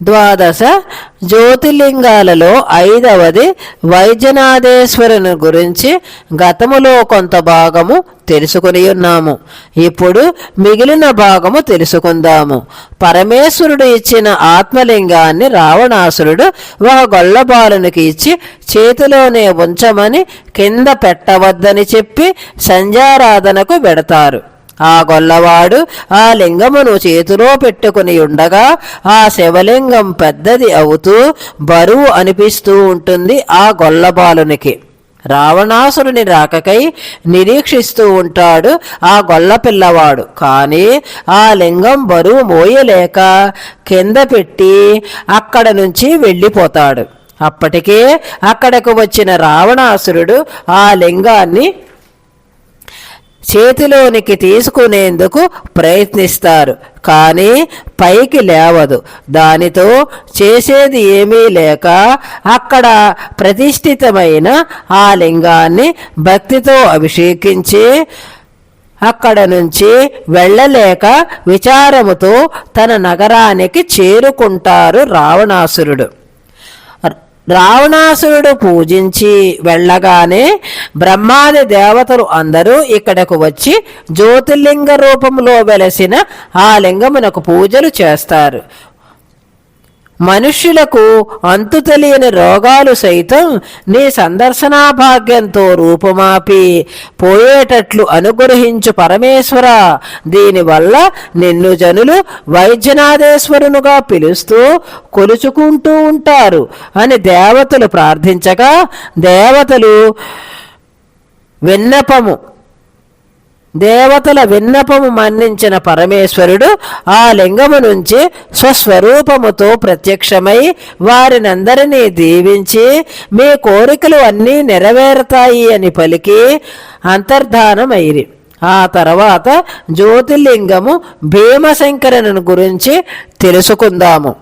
ద్వాదశ జ్యోతిర్లింగాలలో 5వది వైద్యనాథేశ్వరుని గురించి గతములో కొంత భాగము తెలుసుకుని ఉన్నాము. ఇప్పుడు మిగిలిన భాగము తెలుసుకుందాము. పరమేశ్వరుడు ఇచ్చిన ఆత్మలింగాన్ని రావణాసురుడు ఒక గొల్లబాలునికి ఇచ్చి చేతిలోనే ఉంచమని కింద పెట్టవద్దని చెప్పి సంధ్యారాధనకు వెడతారు. ఆ గొల్లవాడు ఆ లింగమును చేతిలో పెట్టుకుని ఉండగా ఆ శివలింగం పెద్దది అవుతూ బరువు అనిపిస్తూ ఉంటుంది ఆ గొల్లబాలునికి. రావణాసురుని రాకకై నిరీక్షిస్తూ ఉంటాడు ఆ గొల్ల పిల్లవాడు. కానీ ఆ లింగం బరువు మోయలేక కింద పెట్టి అక్కడ నుంచి వెళ్ళిపోతాడు. అప్పటికే అక్కడకు వచ్చిన రావణాసురుడు ఆ లింగాన్ని చేతిలోనికి తీసుకునేందుకు ప్రయత్నిస్తారు. కానీ పైకి లేవదు. దానితో చేసేది ఏమీ లేక అక్కడ ప్రతిష్ఠితమైన ఆ లింగాన్ని భక్తితో అభిషేకించి అక్కడ నుంచి వెళ్ళలేక విచారముతో తన నగరానికి చేరుకుంటారు రావణాసురుడు. రావణాసురుడు పూజించి వెళ్ళగానే బ్రహ్మాది దేవతలు అందరూ ఇక్కడకు వచ్చి జ్యోతిర్లింగ రూపంలో వెలసిన ఆ లింగమునకు పూజలు చేస్తారు. మనుష్యులకు అంతు తెలియని రోగాలు సైతం నీ సందర్శనా భాగ్యంతో రూపుమాపి పోయేటట్లు అనుగ్రహించు పరమేశ్వర, దీనివల్ల నిన్ను జనులు వైద్యనాథేశ్వరునుగా పిలుస్తూ కొలుచుకుంటూ ఉంటారు అని దేవతలు ప్రార్థించగా దేవతల విన్నపము మన్నించిన పరమేశ్వరుడు ఆ లింగము నుంచి స్వస్వరూపముతో ప్రత్యక్షమై వారినందరినీ దీవించి మీ కోరికలు అన్నీ నెరవేరుతాయి అని పలికి అంతర్ధానమైరి. ఆ తర్వాత జ్యోతిర్లింగము భీమశంకరుని గురించి తెలుసుకుందాము.